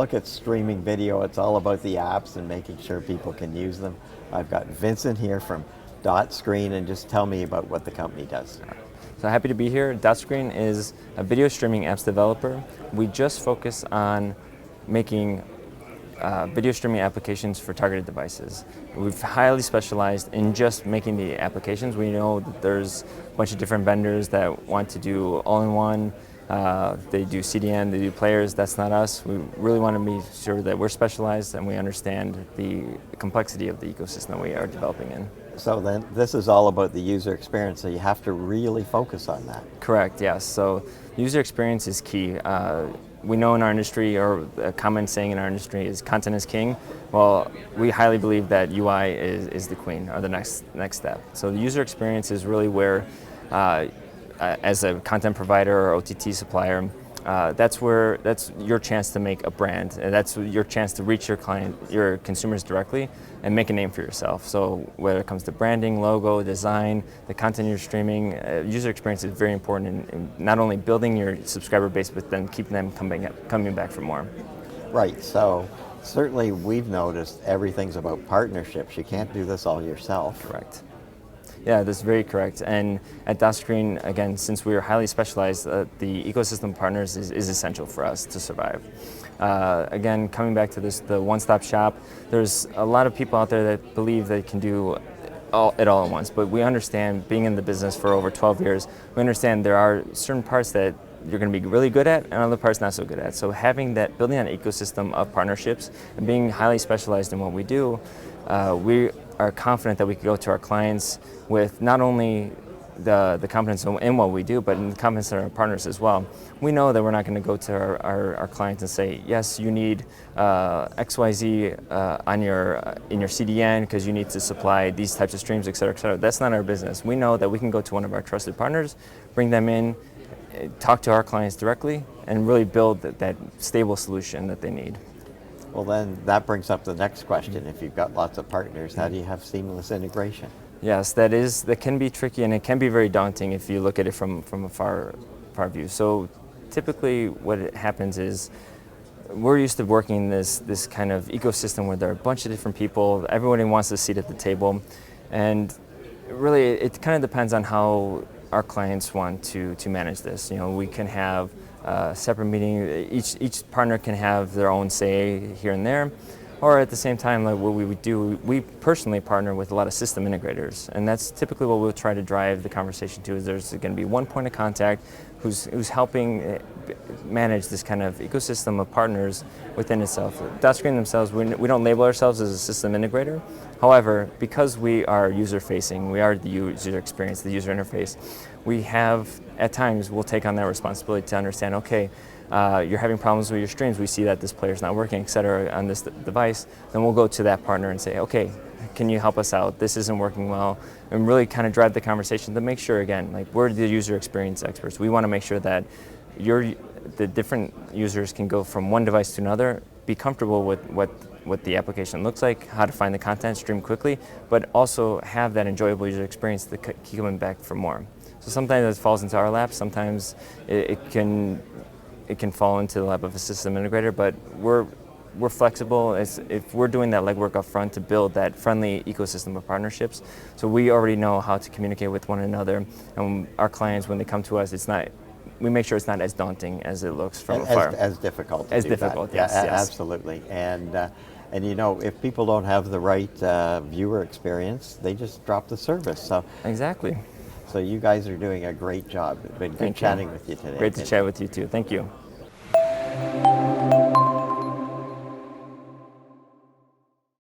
look at streaming video, it's all about the apps and making sure people can use them. I've got Vincent here from DOTSCREEN, and just tell me about what the company does. So happy to be here. DOTSCREEN is a video streaming apps developer. We just focus on making video streaming applications for targeted devices. We've highly specialized in just making the applications. We know that there's a bunch of different vendors that want to do all-in-one. They do CDN, they do players. That's not us. We really want to be sure that we're specialized and we understand the complexity of the ecosystem we are developing in. So then this is all about the user experience, so you have to really focus on that. Correct, yes. So user experience is key. We know in our industry, or a common saying in our industry is content is king. Well, we highly believe that UI is the queen, or the next step. So the user experience is really where, as a content provider or OTT supplier, that's your chance to make a brand. And that's your chance to reach your consumers directly and make a name for yourself. So whether it comes to branding, logo, design, the content you're streaming, user experience is very important in not only building your subscriber base, but then keeping them coming back for more. Right, so certainly we've noticed everything's about partnerships. You can't do this all yourself. Correct. Yeah, that's very correct. And at DOTSCREEN, again, since we are highly specialized, the ecosystem of partners is essential for us to survive. Again, coming back to the one-stop shop, there's a lot of people out there that believe they can do it all at once, but we understand, being in the business for over 12 years, we understand there are certain parts that you're going to be really good at and other parts not so good at. So having that, building an ecosystem of partnerships and being highly specialized in what we do, we are confident that we can go to our clients with not only the confidence in what we do, but in the confidence in our partners as well. We know that we're not going to go to our clients and say, yes, you need XYZ in your CDN because you need to supply these types of streams, et cetera, et cetera. That's not our business. We know that we can go to one of our trusted partners, bring them in, talk to our clients directly, and really build that stable solution that they need. Well, then that brings up the next question. If you've got lots of partners, how do you have seamless integration? Yes, that can be tricky, and it can be very daunting if you look at it from a far view. So typically what happens is we're used to working this kind of ecosystem where there are a bunch of different people, everybody wants a seat at the table, and really it kind of depends on how our clients want to manage this. You know, we can have a separate meeting, each partner can have their own say here and there. Or at the same time, like what we would do, we personally partner with a lot of system integrators, and that's typically what we'll try to drive the conversation to. Is there's going to be one point of contact who's helping manage this kind of ecosystem of partners within itself. DOTSCREEN themselves, we don't label ourselves as a system integrator. However, because we are user-facing, we are the user experience, the user interface, we have, at times, we'll take on that responsibility to understand, okay, you're having problems with your streams, we see that this player's not working, et cetera, on this device, then we'll go to that partner and say, okay, can you help us out? This isn't working well, and really kind of drive the conversation to make sure, again, like we're the user experience experts. We want to make sure that the different users can go from one device to another, be comfortable with what the application looks like, how to find the content, stream quickly, but also have that enjoyable user experience to keep coming back for more. So sometimes it falls into our lap, sometimes it can fall into the lap of a system integrator, but we're flexible. If we're doing that legwork up front to build that friendly ecosystem of partnerships, so we already know how to communicate with one another, and our clients, when they come to us, we make sure it's not as daunting as it looks from afar. As difficult. As difficult, yes, yeah, yes. Absolutely. And you know, if people don't have the right viewer experience, they just drop the service. So exactly. So you guys are doing a great job. It's been good chatting with you today. Great to chat with you too. Thank you.